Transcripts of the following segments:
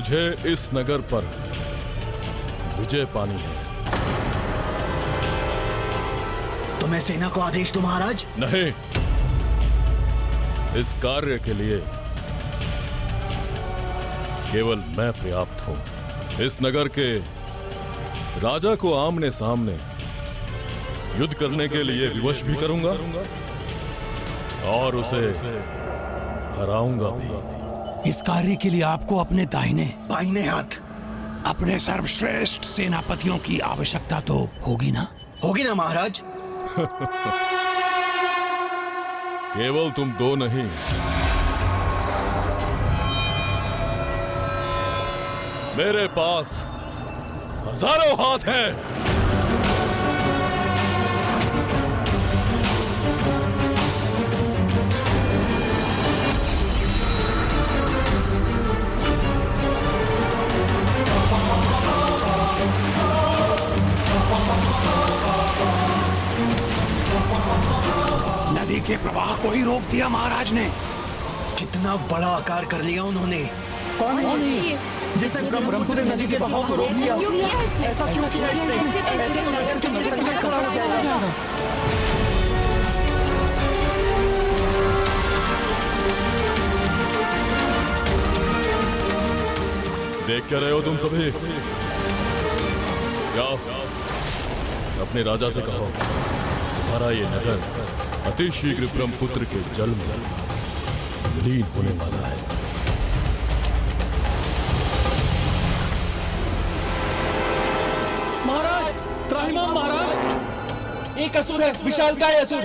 मुझे इस नगर पर विजय पानी है। तो मैं सेना को आदेश दूं महाराज? नहीं, इस कार्य के लिए केवल मैं पर्याप्त हूं। इस नगर के राजा को आमने सामने युद्ध करने के लिए विवश भी करूंगा और उसे हराऊंगा भी। इस कार्य के लिए आपको अपने बाहिने हाथ अपने सर्वश्रेष्ठ सेनापतियों की आवश्यकता तो होगी ना? होगी ना महाराज? केवल तुम दो नहीं, मेरे पास हजारों हाथ हैं। नदी के प्रवाह को ही रोक दिया महाराज ने। कितना बड़ा आकार कर लिया उन्होंने। कौन है जिसने ब्रह्मपुत्र नदी के बहाव को रोक दिया? ऐसा क्यों किया इसने? ऐसे तो नगर के नदी संकट खड़ा हो जाएगा। देख क्या रहे हो तुम सभी? जाओ अपने राजा से कहो हमारा ये नगर अति शीघ्र ब्रह्मपुत्र के जल में विलीन होने वाला है। महाराज, त्राहिमाम महाराज, एक असुर है, विशालकाय असुर।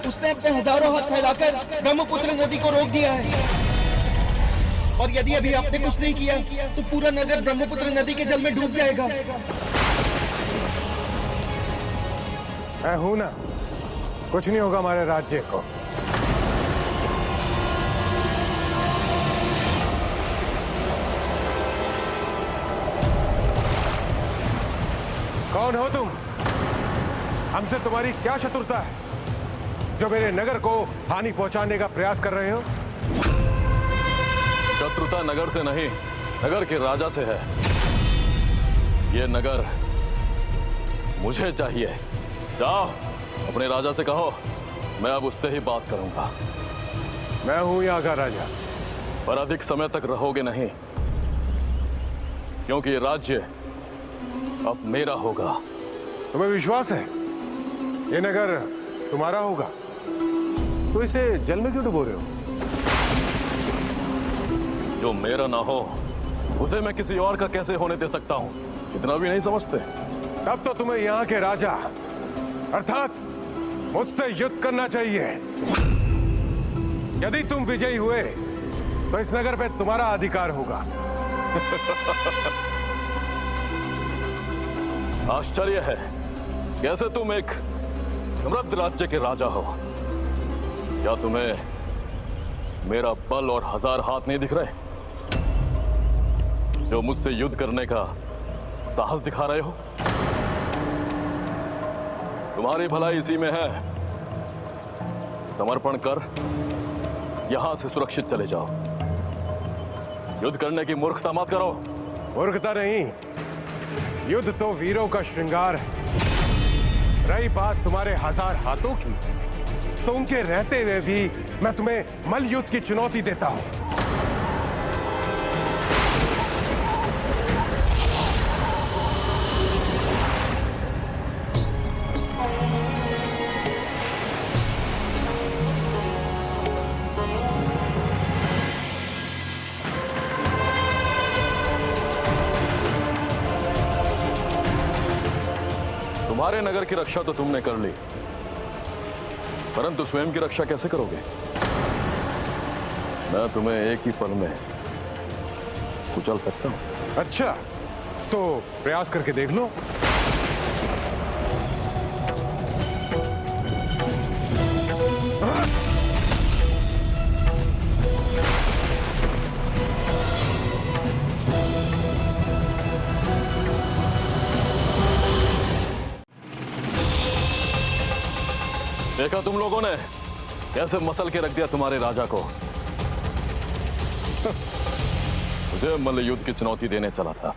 उसने अपने हजारों हाथ फैलाकर ब्रह्मपुत्र नदी को रोक दिया है। और यदि अभी आपने कुछ नहीं किया तो पूरा नगर ब्रह्मपुत्र नदी के जल में डूब जाएगा। मैं हूं ना, कुछ नहीं होगा हमारे राज्य को। कौन हो तुम? हमसे तुम्हारी क्या शत्रुता है जो मेरे नगर को हानि पहुंचाने का प्रयास कर रहे हो? शत्रुता नगर से नहीं, नगर के राजा से है। ये नगर मुझे चाहिए। जाओ अपने राजा से कहो मैं अब उससे ही बात करूंगा। मैं हूं यहाँ का राजा। पर अधिक समय तक रहोगे नहीं, क्योंकि ये राज्य अब मेरा होगा। तुम्हें विश्वास है ये नगर तुम्हारा होगा? तो इसे जल में क्यों डुबो रहे हो? जो मेरा ना हो उसे मैं किसी और का कैसे होने दे सकता हूं? इतना भी नहीं समझते? तब तो तुम्हें यहाँ के राजा अर्थात मुझसे युद्ध करना चाहिए। यदि तुम विजयी हुए तो इस नगर पे तुम्हारा अधिकार होगा। आश्चर्य है कैसे तुम एक समृद्ध राज्य के राजा हो। क्या तुम्हें मेरा बल और हजार हाथ नहीं दिख रहे जो मुझसे युद्ध करने का साहस दिखा रहे हो? तुम्हारी भलाई इसी में है। समर्पण कर यहां से सुरक्षित चले जाओ। युद्ध करने की मूर्खता मत करो। मूर्खता नहीं, युद्ध तो वीरों का श्रृंगार है। रही बात तुम्हारे हजार हाथों की, तो उनके रहते हुए भी मैं तुम्हें मल्ल युद्ध की चुनौती देता हूं। तुम्हारे नगर की रक्षा तो तुमने कर ली, परंतु स्वयं की रक्षा कैसे करोगे? मैं तुम्हें एक ही पल में कुचल सकता हूं। अच्छा, तो प्रयास करके देख लो। देखा तुम लोगों ने कैसे मसल के रख दिया तुम्हारे राजा को। मुझे मल्ल युद्ध की चुनौती देने चला था।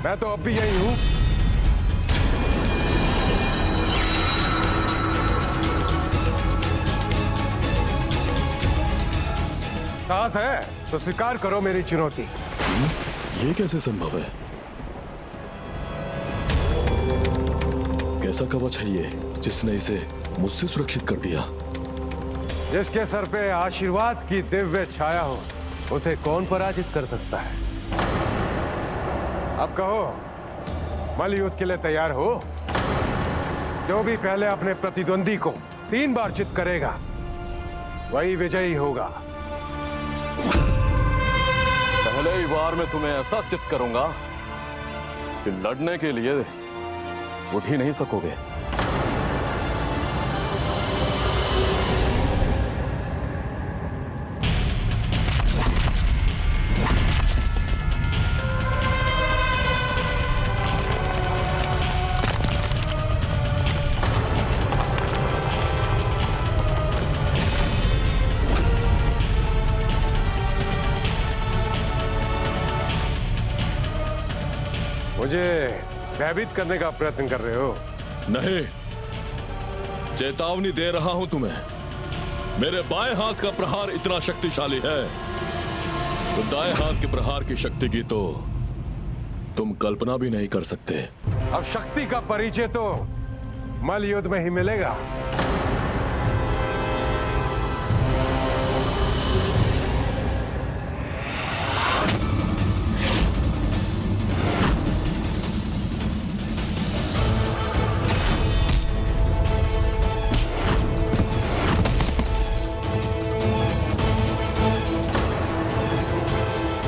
मैं तो अब भी यही हूं। साहस है तो स्वीकार करो मेरी चुनौती। ये कैसे संभव है? कैसा कवच है ये जिसने इसे मुझसे सुरक्षित कर दिया? जिसके सर पे आशीर्वाद की दिव्य छाया हो उसे कौन पराजित कर सकता है? अब कहो, मल्ल युद्ध के लिए तैयार हो? जो भी पहले अपने प्रतिद्वंदी को 3 बार चित करेगा वही विजयी होगा। पहले ही बार में तुम्हें ऐसा चित करूंगा कि लड़ने के लिए उठ ही नहीं सकोगे। मुझे भयभीत करने का प्रयत्न कर रहे हो? नहीं, चेतावनी दे रहा हूं तुम्हें। मेरे बाएं हाथ का प्रहार इतना शक्तिशाली है तो दाएं हाथ के प्रहार की शक्ति की तो तुम कल्पना भी नहीं कर सकते। अब शक्ति का परिचय तो मल्ल युद्ध में ही मिलेगा।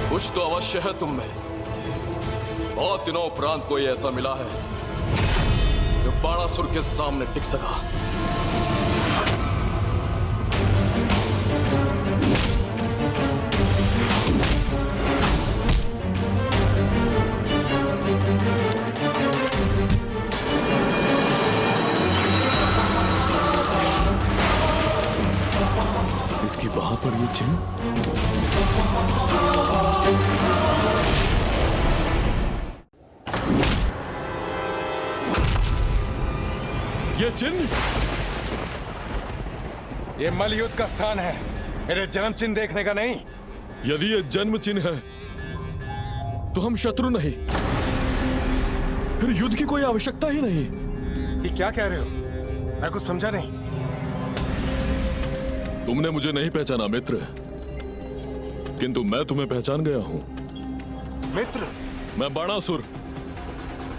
कुछ तो अवश्य है तुम में। बहुत दिनों उपरांत कोई ऐसा मिला है जो बाणासुर के सामने टिक सका। इसकी बाह पर ये चिन्ह, ये चिन्ह, ये मल्ल युद्ध का स्थान है, मेरे जन्म चिन्ह देखने का नहीं। यदि ये जन्म चिन्ह है तो हम शत्रु नहीं, फिर युद्ध की कोई आवश्यकता ही नहीं। ये क्या कह रहे हो? मैं कुछ समझा नहीं। तुमने मुझे नहीं पहचाना मित्र, किंतु मैं तुम्हें पहचान गया हूं। मित्र? मैं बाणासुर,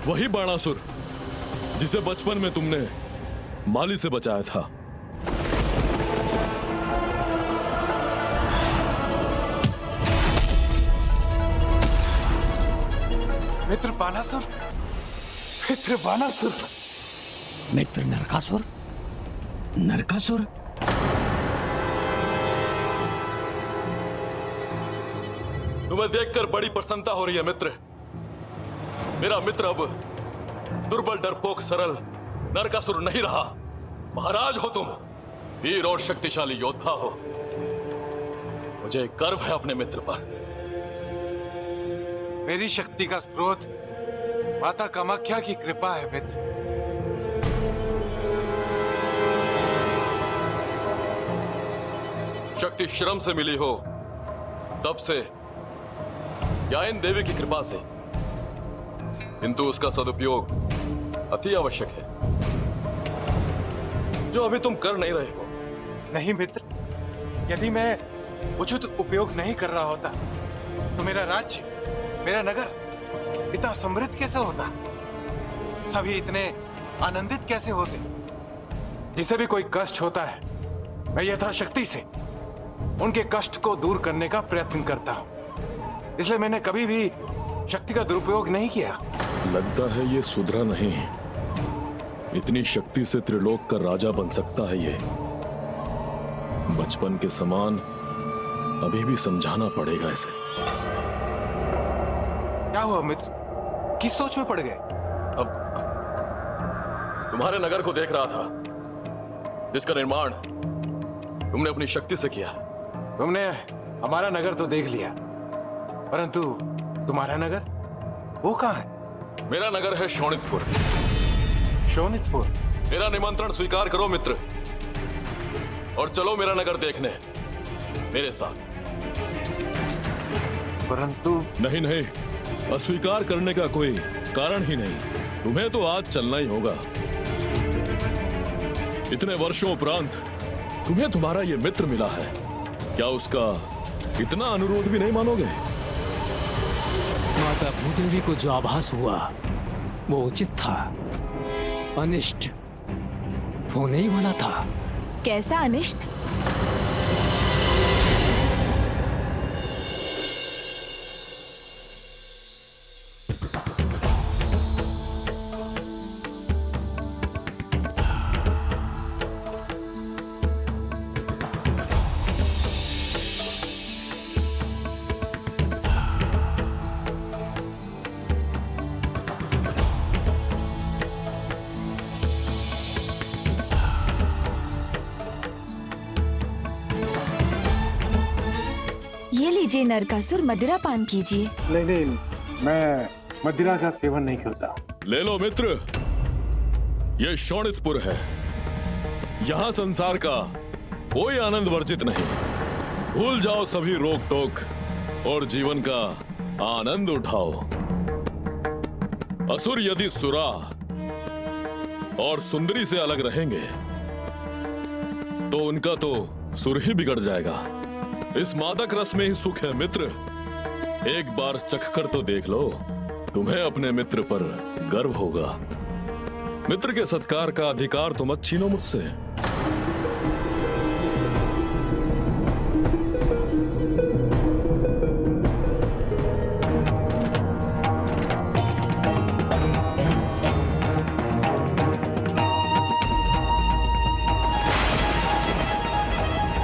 वही बाणासुर जिसे बचपन में तुमने माली से बचाया था। मित्र बाणासुर? मित्र बाणासुर? मित्र नरकासुर? नरकासुर? तुम्हें देखकर बड़ी प्रसन्नता हो रही है मित्र। मेरा मित्र अब दुर्बल, डरपोक, सरल नरकासुर नहीं रहा। महाराज हो तुम, वीर और शक्तिशाली योद्धा हो। मुझे गर्व है अपने मित्र पर। मेरी शक्ति का स्रोत माता कामाख्या की कृपा है मित्र। शक्ति श्रम से मिली हो तब से या इन देवी की कृपा से, किंतु उसका सदुपयोग अति आवश्यक है जो अभी तुम कर नहीं रहे हो। नहीं मित्र, यदि मैं उचित उपयोग नहीं कर रहा होता तो मेरा राज्य, मेरा नगर इतना समृद्ध कैसे होता? सभी इतने आनंदित कैसे होते? जिसे भी कोई कष्ट होता है मैं यथाशक्ति से उनके कष्ट को दूर करने का प्रयत्न करता हूं। इसलिए मैंने कभी भी शक्ति का दुरुपयोग नहीं किया। लगता है ये सुधरा नहीं। इतनी शक्ति से त्रिलोक का राजा बन सकता है ये। बचपन के समान अभी भी समझाना पड़ेगा इसे। क्या हुआ मित्र? किस सोच में पड़ गए? अब तुम्हारे नगर को देख रहा था जिसका निर्माण तुमने अपनी शक्ति से किया। तुमने हमारा नगर तो देख लिया, परंतु तुम्हारा नगर वो कहाँ है? मेरा नगर है शोणितपुर। शोणितपुर? मेरा निमंत्रण स्वीकार करो मित्र, और चलो मेरा नगर देखने मेरे साथ। परंतु नहीं नहीं, अस्वीकार करने का कोई कारण ही नहीं। तुम्हें तो आज चलना ही होगा। इतने वर्षों उपरांत तुम्हें तुम्हारा ये मित्र मिला है, क्या उसका इतना अनुरोध भी नहीं मानोगे? माता भूदेवी को जो आभास हुआ वो उचित था, अनिष्ट होने ही वाला था। कैसा अनिष्ट? ये लीजिए नरकासुर, मदिरा पान कीजिए। नहीं नहीं, मैं मदिरा का सेवन नहीं करता। ले लो मित्र, ये शोणितपुर है। यहाँ संसार का कोई आनंद वर्जित नहीं। भूल जाओ सभी रोक टोक और जीवन का आनंद उठाओ। असुर यदि सुरा और सुंदरी से अलग रहेंगे तो उनका तो सुर ही बिगड़ जाएगा। इस मादक रस में ही सुख है मित्र। एक बार चखकर तो देख लो, तुम्हें अपने मित्र पर गर्व होगा। मित्र के सत्कार का अधिकार तो मत छीनो मुझसे।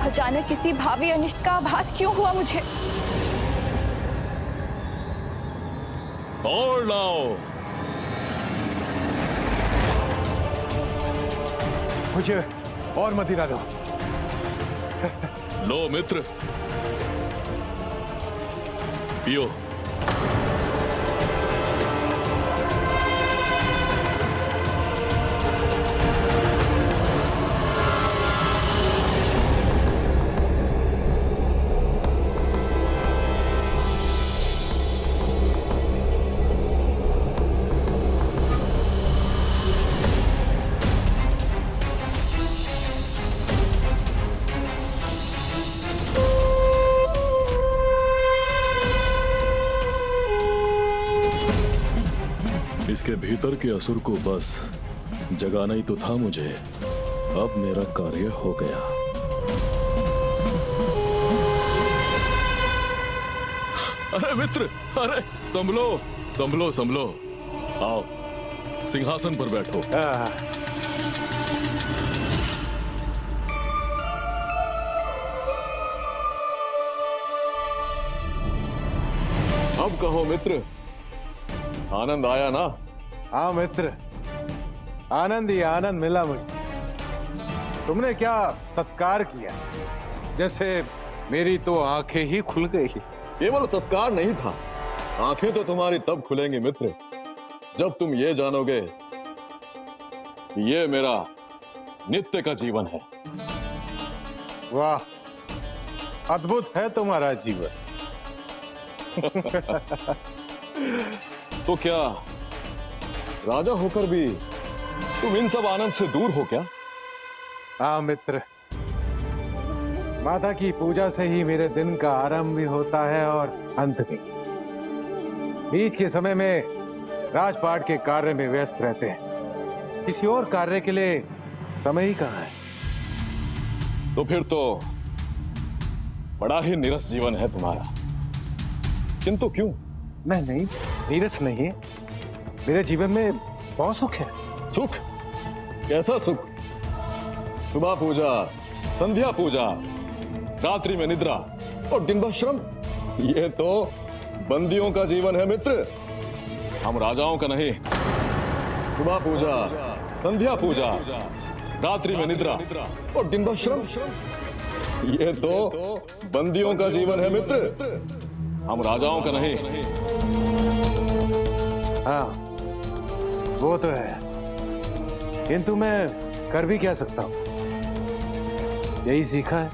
अचानक किसी भावी अनिष्ट का आभास क्यों हुआ मुझे? और लाओ। मुझे और मदिरा दो। लो मित्र, पियो। इसके भीतर के असुर को बस जगाना ही तो था मुझे। अब मेरा कार्य हो गया। अरे मित्र, अरे संभलो संभलो संभलो। आओ सिंहासन पर बैठो। अब कहो मित्र, आनंद आया ना? हाँ मित्र, आनंद ही आनंद मिला मुझे। तुमने क्या सत्कार किया, जैसे मेरी तो आंखें ही खुल गई। केवल सत्कार नहीं था, आंखें तो तुम्हारी तब खुलेंगी मित्र जब तुम ये जानोगे कि ये मेरा नित्य का जीवन है। वाह, अद्भुत है तुम्हारा जीवन। तो क्या राजा होकर भी तुम इन सब आनंद से दूर हो क्या? हाँ मित्र, माता की पूजा से ही मेरे दिन का आरंभ भी होता है और अंत भी। बीच के समय में राजपाट के कार्य में व्यस्त रहते हैं, किसी और कार्य के लिए समय ही कहाँ है। तो फिर तो बड़ा ही नीरस जीवन है तुम्हारा। किंतु क्यों? नहीं नहीं, नीरस नहीं है। मेरे जीवन में बहुत सुख है। सुख? कैसा सुख? सुबह पूजा, संध्या पूजा, रात्रि में निद्रा और दिन भर श्रम, ये तो बंदियों का जीवन है मित्र, हम राजाओं का नहीं। सुबह पूजा, संध्या पूजा, रात्रि में निद्रा और दिन भर श्रम, ये तो बंदियों का जीवन है मित्र, हम राजाओं का नहीं। हाँ, वो तो है, किंतु मैं कर भी क्या सकता हूं? यही सीखा है।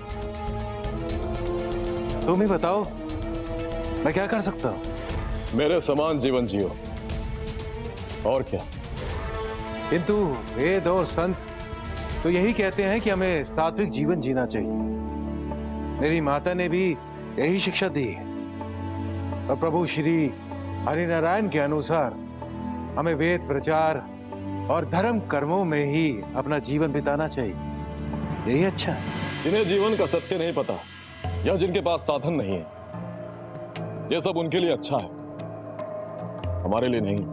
तुम ही बताओ, मैं क्या कर सकता हूं? मेरे समान जीवन जियो, और क्या। किंतु वेद और संत तो यही कहते हैं कि हमें सात्विक जीवन जीना चाहिए। मेरी माता ने भी यही शिक्षा दी है, और प्रभु श्री हरिनारायण के अनुसार हमें वेद प्रचार और धर्म कर्मों में ही अपना जीवन बिताना चाहिए। यही अच्छा है। जिन्हें जीवन का सत्य नहीं पता या जिनके पास साधन नहीं है, ये सब उनके लिए अच्छा है, हमारे लिए नहीं।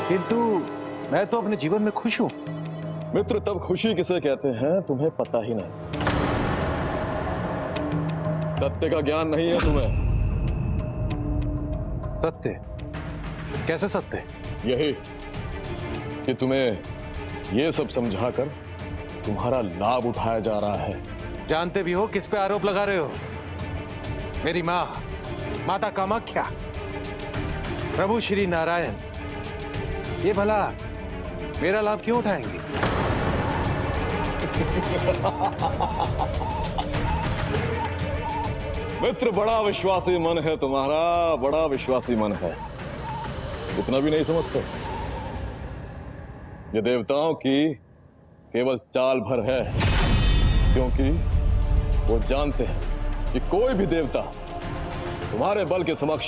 किंतु मैं तो अपने जीवन में खुश हूं। मित्र, तब खुशी किसे कहते हैं तुम्हें पता ही नहीं। सत्य का ज्ञान नहीं है तुम्हें। सत्य? कैसे सत्य? यही कि तुम्हें ये सब समझाकर तुम्हारा लाभ उठाया जा रहा है। जानते भी हो किस पे आरोप लगा रहे हो? मेरी मां, माता कामाख्या, प्रभु श्री नारायण, ये भला मेरा लाभ क्यों उठाएंगे? मित्र, बड़ा विश्वासी मन है तुम्हारा, बड़ा विश्वासी मन है। इतना भी नहीं समझते? ये देवताओं की केवल चाल भर है, क्योंकि वो जानते हैं कि कोई भी देवता तुम्हारे बल के समक्ष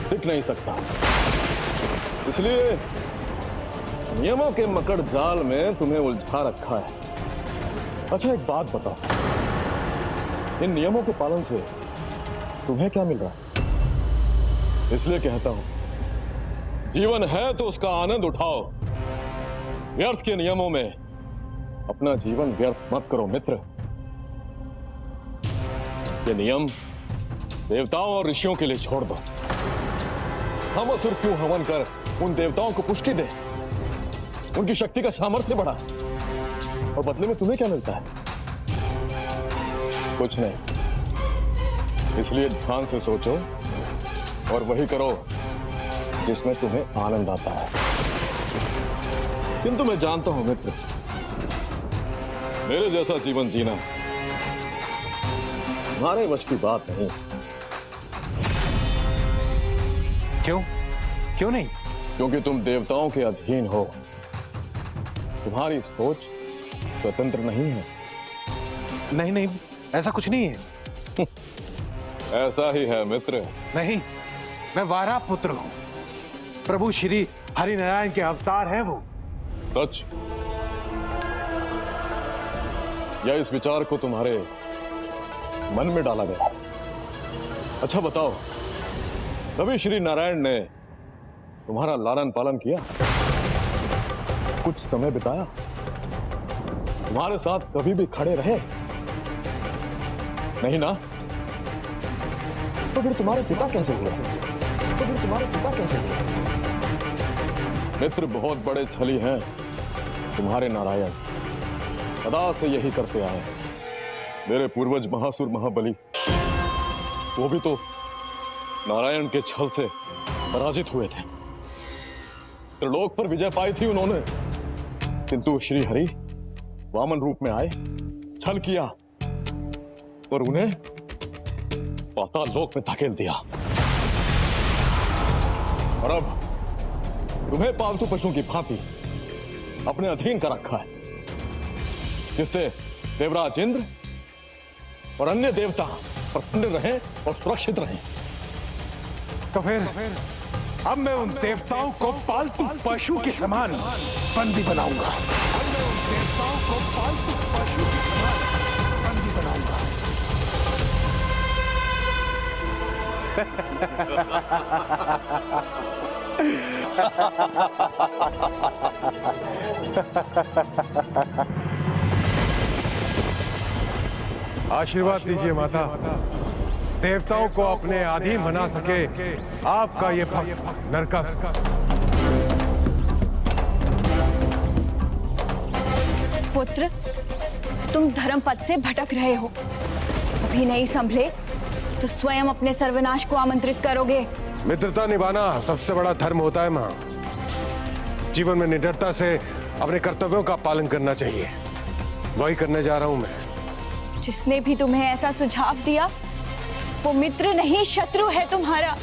टिक नहीं सकता। इसलिए नियमों के मकड़ जाल में तुम्हें उलझा रखा है। अच्छा, एक बात बताओ, इन नियमों के पालन से तुम्हें क्या मिल रहा है? इसलिए कहता हूं, जीवन है तो उसका आनंद उठाओ। व्यर्थ के नियमों में अपना जीवन व्यर्थ मत करो मित्र। ये नियम देवताओं और ऋषियों के लिए छोड़ दो। हम असुर क्यों हवन कर उन देवताओं को पुष्टि दे, उनकी शक्ति का सामर्थ्य बढ़ा, और बदले में तुम्हें क्या मिलता है? कुछ नहीं। इसलिए ध्यान से सोचो और वही करो जिसमें तुम्हें आनंद आता है। किंतु मैं जानता हूं मित्र, मेरे जैसा जीवन जीना तुम्हारे वश की बात नहीं। क्यों? क्यों नहीं? क्योंकि तुम देवताओं के अधीन हो। तुम्हारी सोच स्वतंत्र नहीं है। नहीं नहीं, ऐसा कुछ नहीं है। ऐसा ही है मित्र। नहीं, मैं वारा पुत्र हूं। प्रभु श्री हरिनारायण के अवतार हैं वो। सच? या इस विचार को तुम्हारे मन में डाला गया? अच्छा बताओ, कभी श्री नारायण ने तुम्हारा लालन पालन किया, कुछ समय बिताया, तुम्हारे साथ कभी भी खड़े रहे? नहीं ना? तो फिर तुम्हारे पिता कैसे हुए? मित्र, बहुत बड़े छली हैं तुम्हारे नारायण, सदा से यही करते आए हैं। मेरे पूर्वज महासुर महाबली, वो भी तो नारायण के छल से पराजित हुए थे। त्रिलोक पर विजय पाई थी उन्होंने, किंतु श्री हरि वामन रूप में आए, छल किया और उन्हें पाताल लोक में धकेल दिया। और अब तुम्हें पालतू पशुओं की भांति अपने अधीन कर रखा है, जिससे देवराज इंद्र और अन्य देवता प्रसन्न रहें और सुरक्षित रहें। तो फिर अब मैं उन देवताओं को पालतू पशु के समान बंदी बनाऊंगा। आशीर्वाद दीजिए माता, देवताओं को अपने अधीन बना सके आपका ये भक्त नरकासुर। पुत्र, तुम धर्म पथ से भटक रहे हो। अभी नहीं संभले तो स्वयं अपने सर्वनाश को आमंत्रित करोगे। मित्रता निभाना सबसे बड़ा धर्म होता है माँ। जीवन में निडरता से अपने कर्तव्यों का पालन करना चाहिए। वही करने जा रहा हूं मैं। जिसने भी तुम्हें ऐसा सुझाव दिया वो मित्र नहीं शत्रु है तुम्हारा।